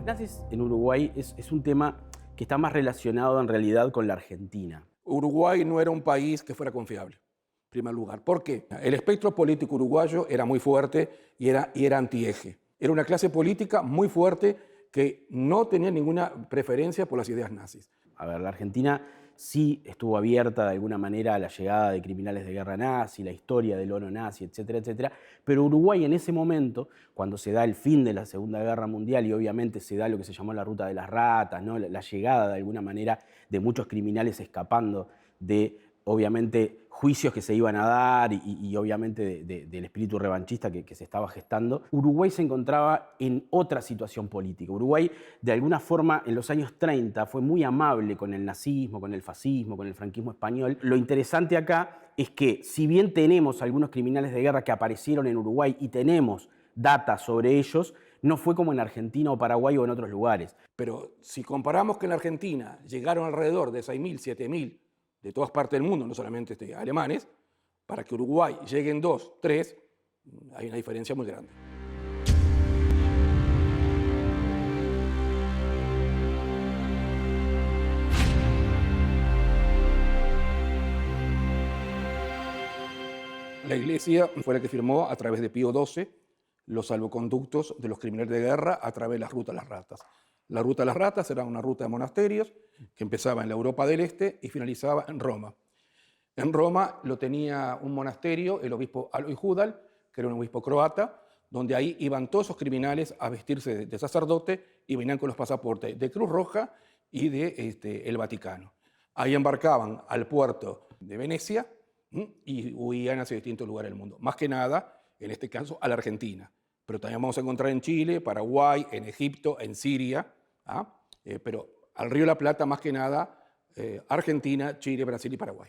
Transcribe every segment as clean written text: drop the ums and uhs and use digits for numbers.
Los nazis en Uruguay es un tema que está más relacionado en realidad con la Argentina. Uruguay no era un país que fuera confiable, en primer lugar. ¿Por qué? El espectro político uruguayo era muy fuerte y era antieje. Era una clase política muy fuerte que no tenía ninguna preferencia por las ideas nazis. A ver, la Argentina sí estuvo abierta de alguna manera a la llegada de criminales de guerra nazi, la historia del oro nazi, etcétera, etcétera. Pero Uruguay en ese momento, cuando se da el fin de la Segunda Guerra Mundial y obviamente se da lo que se llamó la ruta de las ratas, ¿no? La llegada de alguna manera de muchos criminales escapando de, obviamente, juicios que se iban a dar y obviamente del espíritu revanchista que se estaba gestando, Uruguay se encontraba en otra situación política. Uruguay, de alguna forma, en los años 30 fue muy amable con el nazismo, con el fascismo, con el franquismo español. Lo interesante acá es que, si bien tenemos algunos criminales de guerra que aparecieron en Uruguay y tenemos data sobre ellos, no fue como en Argentina o Paraguay o en otros lugares. Pero si comparamos que en la Argentina llegaron alrededor de 6.000, 7.000 de todas partes del mundo, no solamente alemanes, para que Uruguay lleguen 2, 3, hay una diferencia muy grande. La Iglesia fue la que firmó a través de Pío XII los salvoconductos de los criminales de guerra a través de la Ruta de las Ratas. La Ruta de las Ratas era una ruta de monasterios que empezaba en la Europa del Este y finalizaba en Roma. En Roma lo tenía un monasterio, el obispo Alois Hudal, que era un obispo croata, donde ahí iban todos esos criminales a vestirse de sacerdote y venían con los pasaportes de Cruz Roja y de el Vaticano. Ahí embarcaban al puerto de Venecia y huían hacia distintos lugares del mundo. Más que nada, en este caso, a la Argentina. Pero también vamos a encontrar en Chile, Paraguay, en Egipto, en Siria, pero al Río de la Plata, más que nada, Argentina, Chile, Brasil y Paraguay.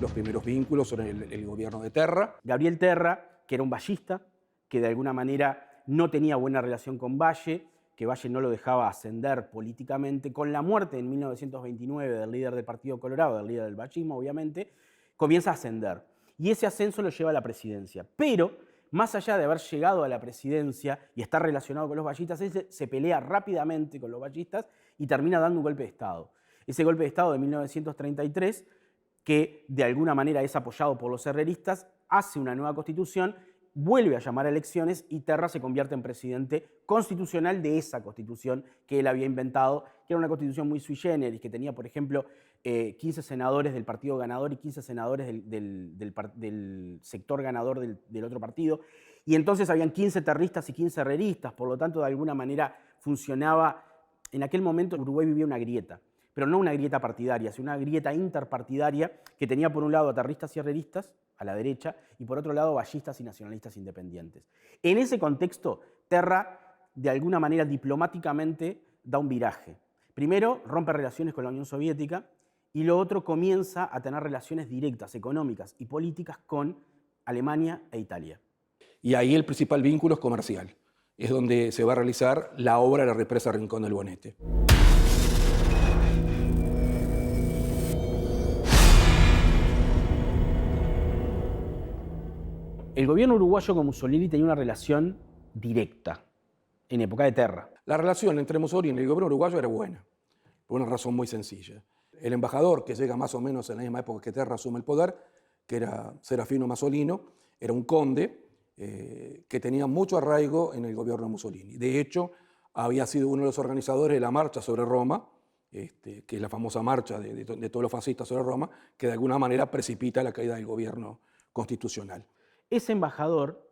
Los primeros vínculos son el gobierno de Terra. Gabriel Terra, que era un vallista, que de alguna manera no tenía buena relación con Valle, que Valle no lo dejaba ascender políticamente. Con la muerte en 1929 del líder del Partido Colorado, del líder del vallismo, obviamente, comienza a ascender. Y ese ascenso lo lleva a la presidencia. Pero, más allá de haber llegado a la presidencia y estar relacionado con los vallistas, él se pelea rápidamente con los vallistas y termina dando un golpe de Estado. Ese golpe de Estado de 1933, que de alguna manera es apoyado por los herreristas, hace una nueva constitución, vuelve a llamar a elecciones y Terra se convierte en presidente constitucional de esa constitución que él había inventado, que era una constitución muy sui generis, que tenía, por ejemplo, 15 senadores del partido ganador y 15 senadores del sector ganador del otro partido. Y entonces habían 15 terristas y 15 herreristas, por lo tanto, de alguna manera funcionaba. En aquel momento Uruguay vivía una grieta, pero no una grieta partidaria, sino una grieta interpartidaria que tenía por un lado a terristas y herreristas, a la derecha, y por otro lado vallistas y nacionalistas independientes. En ese contexto, Terra, de alguna manera diplomáticamente, da un viraje. Primero, rompe relaciones con la Unión Soviética, y lo otro, comienza a tener relaciones directas, económicas y políticas con Alemania e Italia. Y ahí el principal vínculo es comercial. Es donde se va a realizar la obra de la represa Rincón del Bonete. El gobierno uruguayo con Mussolini tenía una relación directa en época de Terra. La relación entre Mussolini y el gobierno uruguayo era buena, por una razón muy sencilla. El embajador, que llega más o menos en la misma época que Terra asume el poder, que era Serafino Masolino, era un conde que tenía mucho arraigo en el gobierno de Mussolini. De hecho, había sido uno de los organizadores de la marcha sobre Roma, que es la famosa marcha de todos los fascistas sobre Roma, que de alguna manera precipita la caída del gobierno constitucional. Ese embajador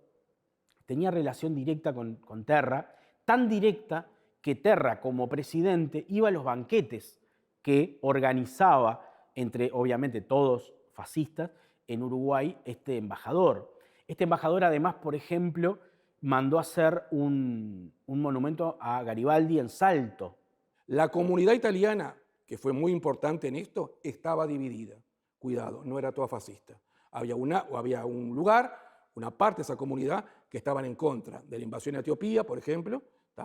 tenía relación directa con Terra, tan directa que Terra, como presidente, iba a los banquetes que organizaba, entre obviamente todos fascistas, en Uruguay este embajador. Este embajador además, por ejemplo, mandó hacer un monumento a Garibaldi en Salto. La comunidad italiana, que fue muy importante en esto, estaba dividida. Cuidado, no era toda fascista. Había un lugar, una parte de esa comunidad que estaban en contra de la invasión a Etiopía, por ejemplo,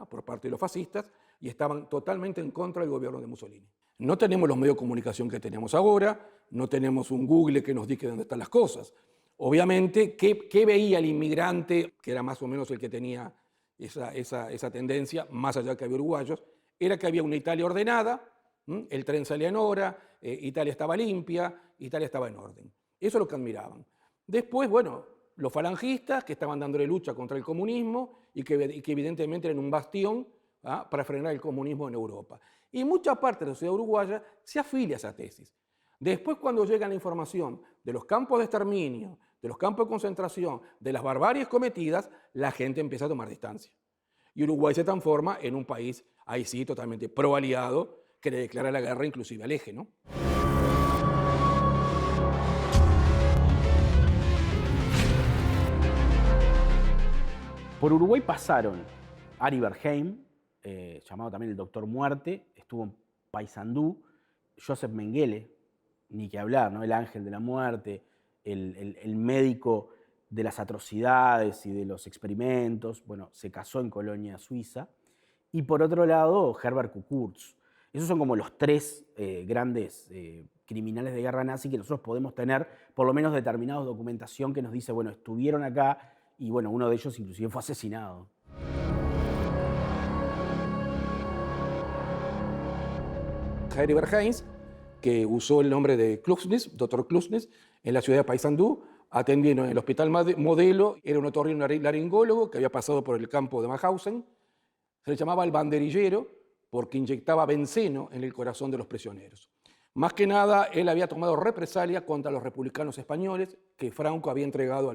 por parte de los fascistas, y estaban totalmente en contra del gobierno de Mussolini. No tenemos los medios de comunicación que tenemos ahora, no tenemos un Google que nos diga dónde están las cosas. Obviamente, ¿qué veía el inmigrante, que era más o menos el que tenía esa tendencia, más allá que había uruguayos? Era que había una Italia ordenada, el tren salía en hora, Italia estaba limpia, Italia estaba en orden. Eso es lo que admiraban. Después, bueno, los falangistas que estaban dándole lucha contra el comunismo y que evidentemente eran un bastión para frenar el comunismo en Europa. Y mucha parte de la sociedad uruguaya se afilia a esa tesis. Después, cuando llega la información de los campos de exterminio, de los campos de concentración, de las barbaries cometidas, la gente empieza a tomar distancia. Y Uruguay se transforma en un país, ahí sí, totalmente pro-aliado, que le declara la guerra inclusive al eje, ¿no? Por Uruguay pasaron Ari Berheim, llamado también el Doctor Muerte, estuvo en Paysandú, Joseph Mengele, ni que hablar, ¿no? El ángel de la muerte, el médico de las atrocidades y de los experimentos, bueno, se casó en Colonia Suiza. Y por otro lado, Herbert Kukurtz. Esos son como los tres grandes criminales de guerra nazi que nosotros podemos tener, por lo menos determinados documentación que nos dice, bueno, estuvieron acá y bueno, uno de ellos inclusive fue asesinado. Ari Berheim, que usó el nombre de Klugsnitz, Dr. Klugsnitz, en la ciudad de Paysandú, atendiendo en el hospital modelo, era un otorrinolaringólogo que había pasado por el campo de Mauthausen. Se le llamaba el banderillero porque inyectaba benceno en el corazón de los prisioneros. Más que nada, él había tomado represalia contra los republicanos españoles que Franco había entregado a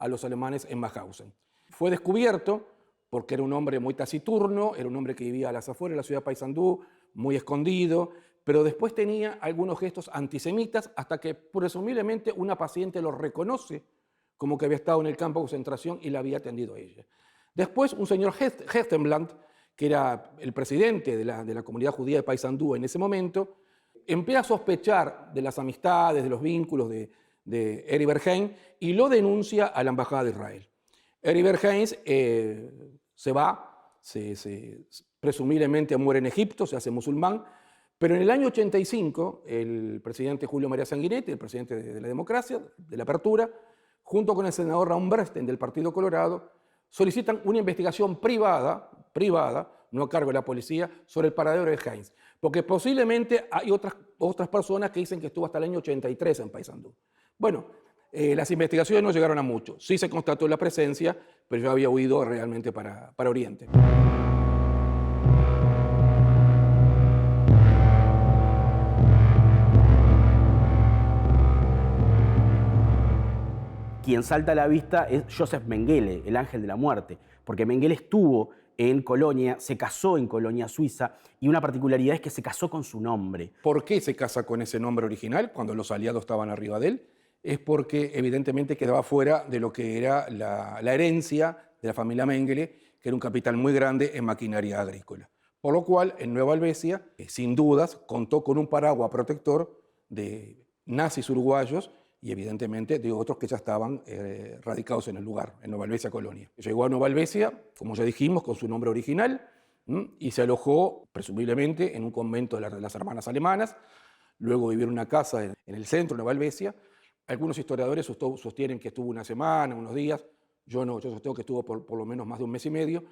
los alemanes en Mauthausen. Fue descubierto porque era un hombre muy taciturno, era un hombre que vivía a las afueras de la ciudad de Paysandú, muy escondido, pero después tenía algunos gestos antisemitas hasta que presumiblemente una paciente lo reconoce como que había estado en el campo de concentración y la había atendido a ella. Después un señor Hestenblandt, que era el presidente de la comunidad judía de Paysandú en ese momento, empieza a sospechar de las amistades, de los vínculos de Ari Berheim y lo denuncia a la Embajada de Israel. Ari Berheim se va, presumiblemente muere en Egipto, se hace musulmán, pero en el año 85 el presidente Julio María Sanguinetti, el presidente de la democracia, de la apertura, junto con el senador Raúl Bresten del Partido Colorado, solicitan una investigación privada, no a cargo de la policía, sobre el paradero de Heinz. Porque posiblemente hay otras personas que dicen que estuvo hasta el año 83 en Paysandú. Bueno, las investigaciones no llegaron a mucho. Sí se constató la presencia, pero yo había huido realmente para Oriente. Quien salta a la vista es Joseph Mengele, el ángel de la muerte, porque Mengele estuvo en Colonia, se casó en Colonia Suiza, y una particularidad es que se casó con su nombre. ¿Por qué se casa con ese nombre original cuando los aliados estaban arriba de él? Es porque evidentemente quedaba fuera de lo que era la herencia de la familia Mengele, que era un capital muy grande en maquinaria agrícola. Por lo cual, en Nueva Helvecia, sin dudas, contó con un paraguas protector de nazis uruguayos y evidentemente de otros que ya estaban radicados en el lugar, en Nueva Helvecia Colonia. Llegó a Nueva Helvecia, como ya dijimos, con su nombre original, y se alojó, presumiblemente, en un convento de las hermanas alemanas. Luego vivió en una casa en el centro de Nueva Helvecia. Algunos historiadores sostienen que estuvo una semana, unos días. Yo no, yo sostengo que estuvo por lo menos más de un mes y medio,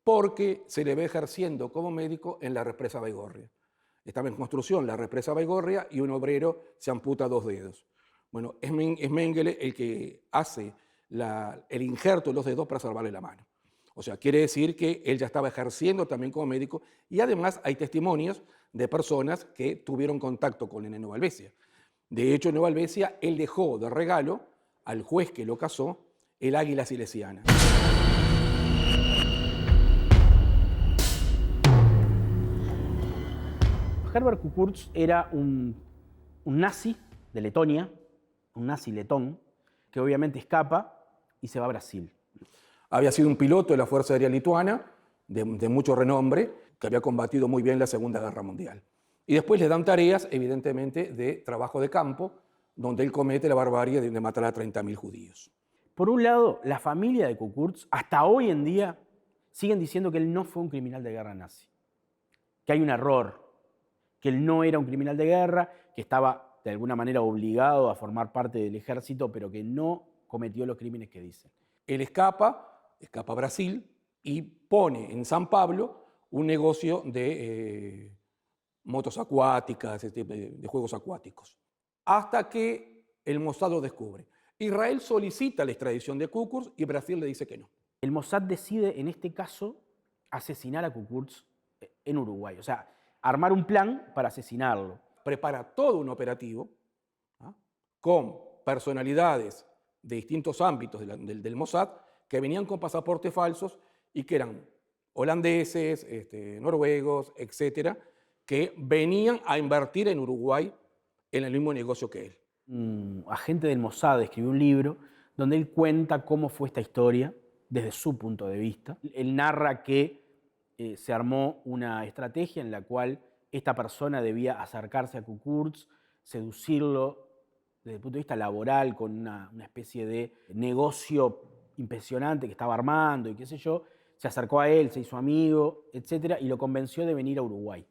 porque se le ve ejerciendo como médico en la represa Baigorria. Estaba en construcción la represa Baigorria y un obrero se amputa 2 dedos. Bueno, es Mengele el que hace el injerto de los dedos para salvarle la mano. O sea, quiere decir que él ya estaba ejerciendo también como médico y además hay testimonios de personas que tuvieron contacto con él en Nueva Helvecia. De hecho, en Nueva Helvecia él dejó de regalo al juez que lo casó el águila silesiana. Herbert Kukurtz era un nazi de Letonia, un nazi letón, que obviamente escapa y se va a Brasil. Había sido un piloto de la Fuerza Aérea Lituana, de mucho renombre, que había combatido muy bien la Segunda Guerra Mundial. Y después le dan tareas, evidentemente, de trabajo de campo, donde él comete la barbarie de matar a 30.000 judíos. Por un lado, la familia de Kukurtz, hasta hoy en día, siguen diciendo que él no fue un criminal de guerra nazi, que hay un error, que él no era un criminal de guerra, que estaba de alguna manera obligado a formar parte del ejército, pero que no cometió los crímenes que dicen. Él escapa a Brasil y pone en San Pablo un negocio de motos acuáticas, de juegos acuáticos, hasta que el Mossad lo descubre. Israel solicita la extradición de Kukurz y Brasil le dice que no. El Mossad decide, en este caso, asesinar a Kukurz en Uruguay. O sea, armar un plan para asesinarlo. Prepara todo un operativo, ¿ah?, con personalidades de distintos ámbitos del Mossad que venían con pasaportes falsos y que eran holandeses, noruegos, etcétera, que venían a invertir en Uruguay en el mismo negocio que él. Un agente del Mossad escribió un libro donde él cuenta cómo fue esta historia desde su punto de vista. Él narra que se armó una estrategia en la cual esta persona debía acercarse a Kukurz, seducirlo desde el punto de vista laboral con una especie de negocio impresionante que estaba armando y qué sé yo. Se acercó a él, se hizo amigo, etcétera, y lo convenció de venir a Uruguay.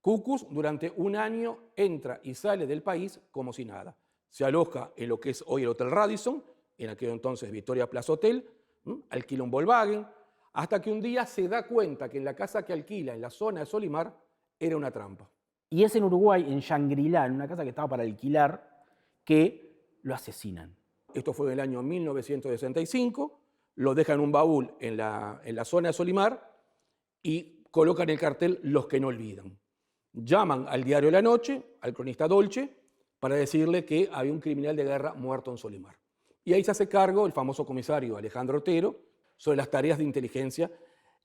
Kukurz durante un año entra y sale del país como si nada. Se aloja en lo que es hoy el Hotel Radisson, en aquel entonces Victoria Plaza Hotel, alquila un Volkswagen, hasta que un día se da cuenta que en la casa que alquila en la zona de Solimar era una trampa. Y es en Uruguay, en Shangri-La, en una casa que estaba para alquilar, que lo asesinan. Esto fue en el año 1965, lo dejan en un baúl en la zona de Solimar y colocan el cartel Los que no olvidan. Llaman al diario La Noche, al cronista Dolce, para decirle que había un criminal de guerra muerto en Solimar. Y ahí se hace cargo el famoso comisario Alejandro Otero sobre las tareas de inteligencia.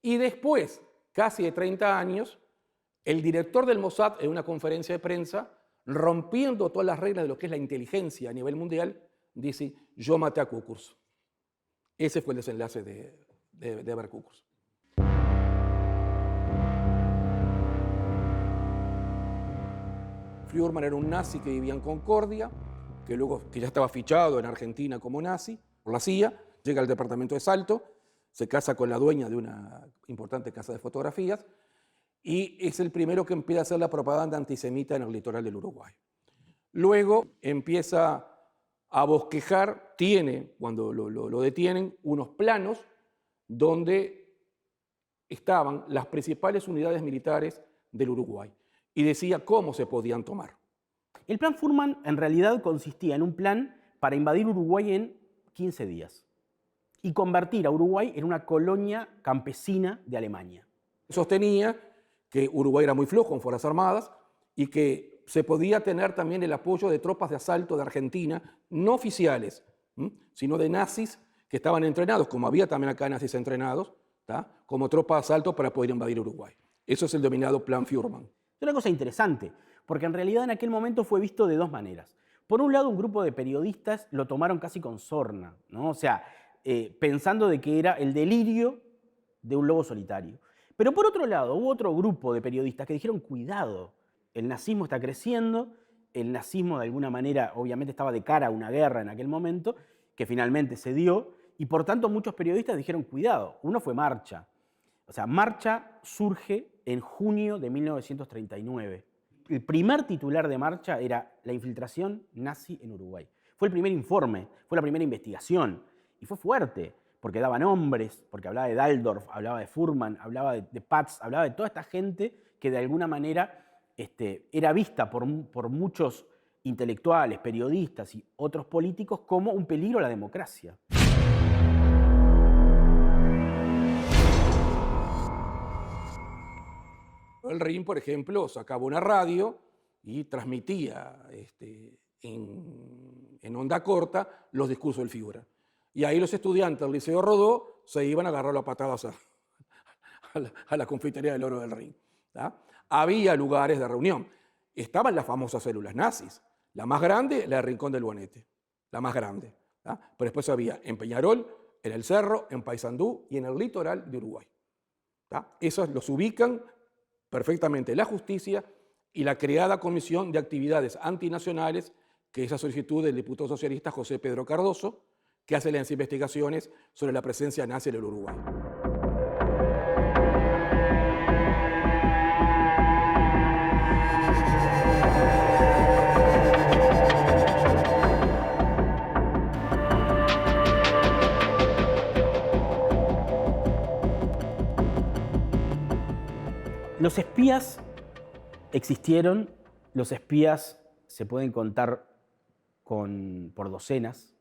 Y después, casi de 30 años, el director del Mossad, en una conferencia de prensa, rompiendo todas las reglas de lo que es la inteligencia a nivel mundial, dice: yo maté a Kukurz. Ese fue el desenlace de Eber Kukurz. Fuhrmann era un nazi que vivía en Concordia, que ya estaba fichado en Argentina como nazi por la CIA, llega al departamento de Salto, se casa con la dueña de una importante casa de fotografías y es el primero que empieza a hacer la propaganda antisemita en el litoral del Uruguay. Luego empieza a bosquejar, cuando lo detienen, unos planos donde estaban las principales unidades militares del Uruguay y decía cómo se podían tomar. El plan Fuhrmann en realidad consistía en un plan para invadir Uruguay en 15 días y convertir a Uruguay en una colonia campesina de Alemania. Sostenía que Uruguay era muy flojo en fuerzas armadas y que se podía tener también el apoyo de tropas de asalto de Argentina, no oficiales, sino de nazis que estaban entrenados, como había también acá nazis entrenados, como tropas de asalto para poder invadir Uruguay. Eso es el denominado Plan Fuhrmann. Es una cosa interesante, porque en realidad en aquel momento fue visto de dos maneras. Por un lado, un grupo de periodistas lo tomaron casi con sorna, ¿no? O sea, pensando de que era el delirio de un lobo solitario. Pero por otro lado, hubo otro grupo de periodistas que dijeron: cuidado, el nazismo está creciendo, el nazismo de alguna manera obviamente estaba de cara a una guerra en aquel momento, que finalmente se dio, y por tanto muchos periodistas dijeron: cuidado. Uno fue Marcha. O sea, Marcha surge en junio de 1939. El primer titular de Marcha era la infiltración nazi en Uruguay. Fue el primer informe, fue la primera investigación, y fue fuerte, porque daba nombres, porque hablaba de Daldorf, hablaba de Fuhrmann, hablaba de Paz, hablaba de toda esta gente que de alguna manera era vista por muchos intelectuales, periodistas y otros políticos como un peligro a la democracia. El RIM, por ejemplo, sacaba una radio y transmitía en onda corta los discursos del Figura. Y ahí los estudiantes del Liceo Rodó se iban a agarrar a patadas a la confitería del Oro del Rin. Había lugares de reunión. Estaban las famosas células nazis. La más grande, la de Rincón del Bonete. La más grande. Pero después había en Peñarol, en el Cerro, en Paysandú y en el litoral de Uruguay. Esos los ubican perfectamente la justicia y la creada Comisión de Actividades Antinacionales, que es a solicitud del diputado socialista José Pedro Cardoso, que hace las investigaciones sobre la presencia nazi en el Uruguay. Los espías existieron, los espías se pueden contar por docenas,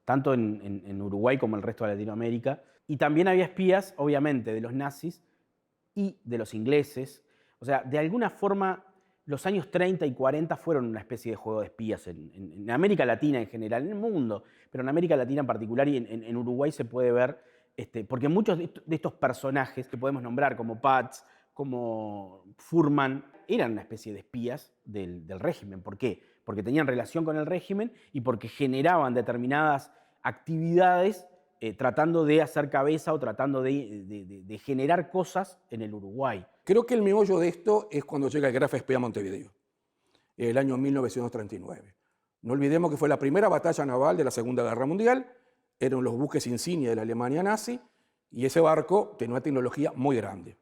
tanto en Uruguay como en el resto de Latinoamérica. Y también había espías, obviamente, de los nazis y de los ingleses. O sea, de alguna forma, los años 30 y 40 fueron una especie de juego de espías en América Latina en general, en el mundo, pero en América Latina en particular y en Uruguay se puede ver, porque muchos de estos personajes que podemos nombrar, como Paz, como Furman, eran una especie de espías del régimen. ¿Por qué? Porque tenían relación con el régimen y porque generaban determinadas actividades tratando de hacer cabeza o tratando de generar cosas en el Uruguay. Creo que el meollo de esto es cuando llega el Graf Spee a Montevideo, el año 1939. No olvidemos que fue la primera batalla naval de la Segunda Guerra Mundial, eran los buques insignia de la Alemania nazi, y ese barco tenía una tecnología muy grande.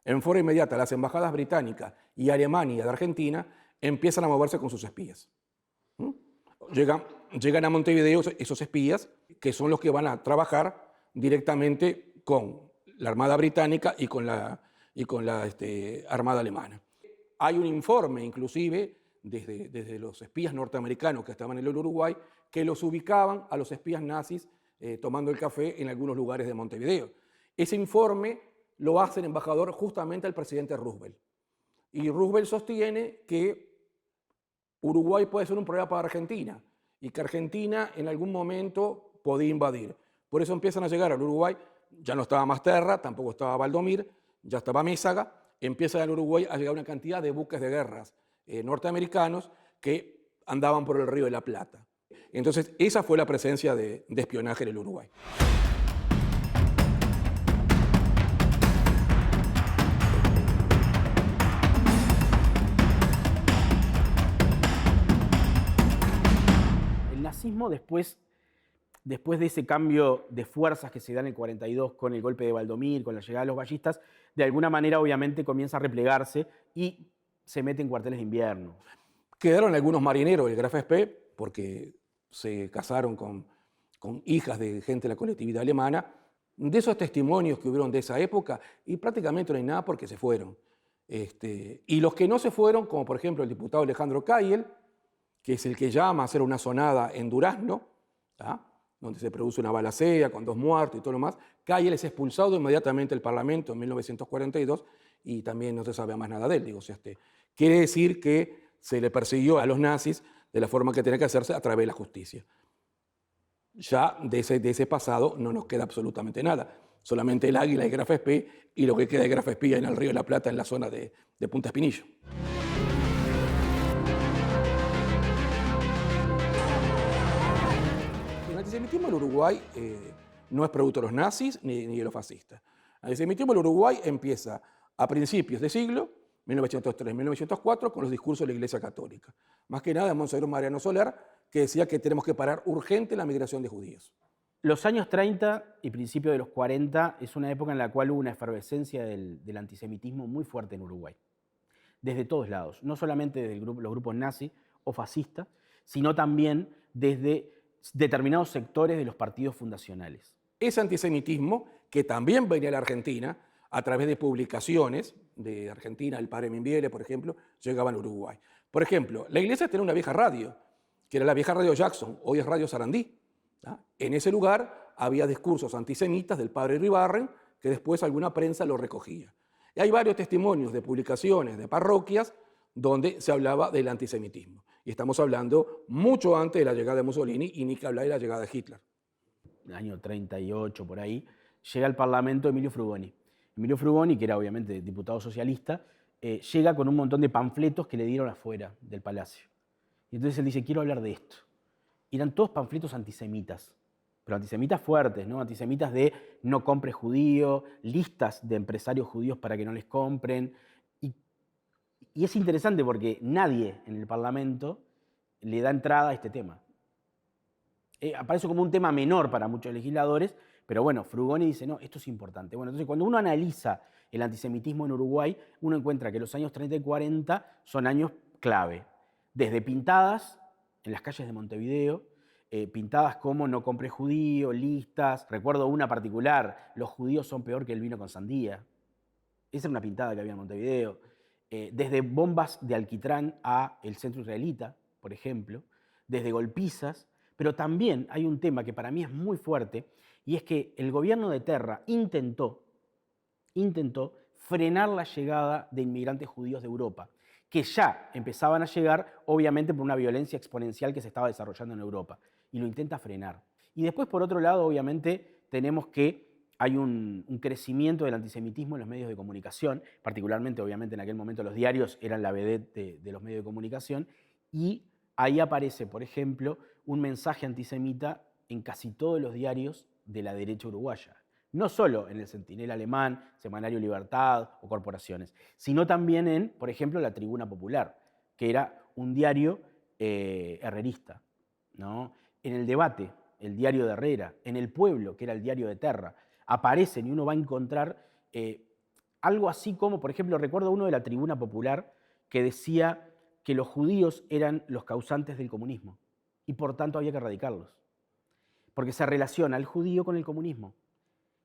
En forma inmediata, las embajadas británicas y Alemania de Argentina empiezan a moverse con sus espías. Llegan a Montevideo esos espías, que son los que van a trabajar directamente con la Armada Británica y con la Armada Alemana. Hay un informe, inclusive, desde los espías norteamericanos que estaban en el Uruguay, que los ubicaban a los espías nazis tomando el café en algunos lugares de Montevideo. Ese informe lo hace el embajador justamente al presidente Roosevelt. Y Roosevelt sostiene que Uruguay puede ser un problema para Argentina y que Argentina en algún momento podía invadir. Por eso empiezan a llegar al Uruguay, ya no estaba Masterra, tampoco estaba Valdomir, ya estaba Mésaga, empieza al Uruguay a llegar una cantidad de buques de guerras norteamericanos que andaban por el Río de la Plata. Entonces, esa fue la presencia de espionaje en el Uruguay. El nazismo después de ese cambio de fuerzas que se da en el 42 con el golpe de Valdomir, con la llegada de los ballistas, de alguna manera obviamente comienza a replegarse y se mete en cuarteles de invierno. Quedaron algunos marineros del Graf Spee porque se casaron con hijas de gente de la colectividad alemana. De esos testimonios que hubieron de esa época, y prácticamente no hay nada porque se fueron. Y los que no se fueron, como por ejemplo el diputado Alejandro Cayel, que es el que llama a hacer una sonada en Durazno, ¿tá?, donde se produce una balacera con 2 muertos y todo lo más. Cayel es expulsado inmediatamente del Parlamento en 1942 y también no se sabe más nada de él. Digo, quiere decir que se le persiguió a los nazis de la forma que tenía que hacerse a través de la justicia. Ya de ese pasado no nos queda absolutamente nada. Solamente el Águila y Graf Spee y lo que queda de Graf Spee en el Río de la Plata, en la zona de Punta Espinillo. El antisemitismo en Uruguay no es producto de los nazis ni de los fascistas. El antisemitismo en Uruguay empieza a principios de siglo, 1903-1904, con los discursos de la Iglesia Católica. Más que nada de Monseñor Mariano Soler, que decía que tenemos que parar urgente la migración de judíos. Los años 30 y principios de los 40 es una época en la cual hubo una efervescencia del antisemitismo muy fuerte en Uruguay, desde todos lados, no solamente desde los grupos nazis o fascistas, sino también desde determinados sectores de los partidos fundacionales. Ese antisemitismo, que también venía a la Argentina, a través de publicaciones de Argentina, el padre Mimbiele, por ejemplo, llegaban a Uruguay. Por ejemplo, la iglesia tenía una vieja radio, que era la vieja radio Jackson, hoy es Radio Sarandí. ¿Ah? En ese lugar había discursos antisemitas del padre Iribarren, que después alguna prensa lo recogía. Y hay varios testimonios de publicaciones de parroquias donde se hablaba del antisemitismo. Y estamos hablando mucho antes de la llegada de Mussolini y ni que hablar de la llegada de Hitler. En el año 38, por ahí, llega al Parlamento Emilio Frugoni. Emilio Frugoni, que era obviamente diputado socialista, llega con un montón de panfletos que le dieron afuera del palacio. Y entonces él dice, quiero hablar de esto. Y eran todos panfletos antisemitas, pero antisemitas fuertes, ¿no? Antisemitas de no compres judío, listas de empresarios judíos para que no les compren. Y es interesante porque nadie en el Parlamento le da entrada a este tema. Aparece como un tema menor para muchos legisladores, pero bueno, Frugoni dice, no, esto es importante. Bueno, entonces cuando uno analiza el antisemitismo en Uruguay, uno encuentra que los años 30 y 40 son años clave. Desde pintadas en las calles de Montevideo, pintadas como no compres judío, listas. Recuerdo una particular, los judíos son peor que el vino con sandía. Esa era una pintada que había en Montevideo. Desde bombas de alquitrán a el centro israelita, por ejemplo, desde golpizas, pero también hay un tema que para mí es muy fuerte, y es que el gobierno de Terra intentó frenar la llegada de inmigrantes judíos de Europa, que ya empezaban a llegar, obviamente, por una violencia exponencial que se estaba desarrollando en Europa, y lo intenta frenar. Y después, por otro lado, obviamente, tenemos que hay un crecimiento del antisemitismo en los medios de comunicación, particularmente, obviamente, en aquel momento los diarios eran la vedette de los medios de comunicación, y ahí aparece, por ejemplo, un mensaje antisemita en casi todos los diarios de la derecha uruguaya. No solo en el Centinela Alemán, Semanario Libertad o Corporaciones, sino también en, por ejemplo, la Tribuna Popular, que era un diario herrerista, ¿no? En El Debate, el diario de Herrera, en El Pueblo, que era el diario de Terra, aparecen y uno va a encontrar algo así como, por ejemplo, recuerdo uno de la Tribuna Popular que decía que los judíos eran los causantes del comunismo y por tanto había que erradicarlos, porque se relaciona al judío con el comunismo.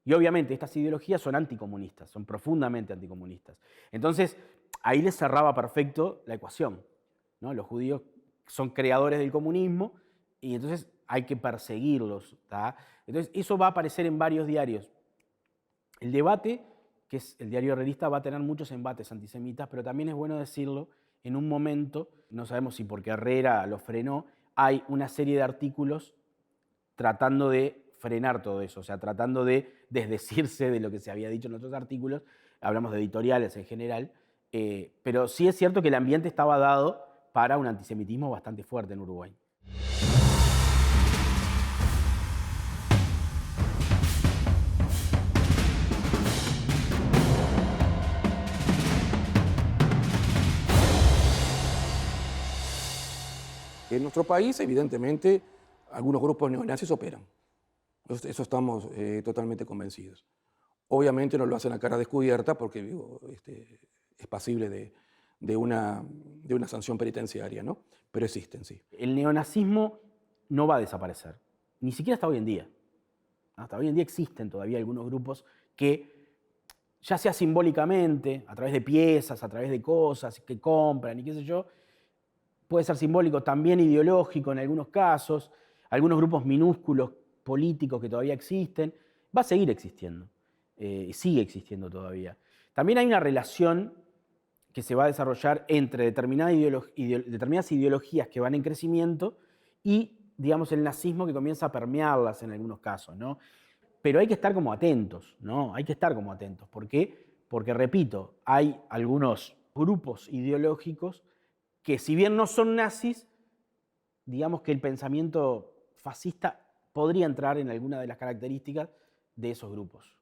Y obviamente estas ideologías son anticomunistas, son profundamente anticomunistas. Entonces, ahí les cerraba perfecto la ecuación, ¿no? Los judíos son creadores del comunismo y entonces hay que perseguirlos, ¿tá? Entonces, eso va a aparecer en varios diarios. El Debate, que es el diario herrerista, va a tener muchos embates antisemitas, pero también es bueno decirlo, en un momento, no sabemos si porque Herrera lo frenó, hay una serie de artículos tratando de frenar todo eso, o sea, tratando de desdecirse de lo que se había dicho en otros artículos, hablamos de editoriales en general, pero sí es cierto que el ambiente estaba dado para un antisemitismo bastante fuerte en Uruguay. En nuestro país, evidentemente, algunos grupos neonazis operan. Eso estamos totalmente convencidos. Obviamente no lo hacen a cara descubierta porque digo, es pasible de una sanción penitenciaria, ¿no? Pero existen, sí. El neonazismo no va a desaparecer, ni siquiera hasta hoy en día. Hasta hoy en día existen todavía algunos grupos que, ya sea simbólicamente, a través de piezas, a través de cosas que compran y qué sé yo, puede ser simbólico, también ideológico en algunos casos, algunos grupos minúsculos políticos que todavía existen, va a seguir existiendo, sigue existiendo todavía. También hay una relación que se va a desarrollar entre determinadas ideologías que van en crecimiento y, digamos, el nazismo que comienza a permearlas en algunos casos, ¿no? Pero hay que estar como atentos, ¿no? Hay que estar como atentos. ¿Por qué? Porque, repito, hay algunos grupos ideológicos que, si bien no son nazis, digamos que el pensamiento fascista podría entrar en alguna de las características de esos grupos.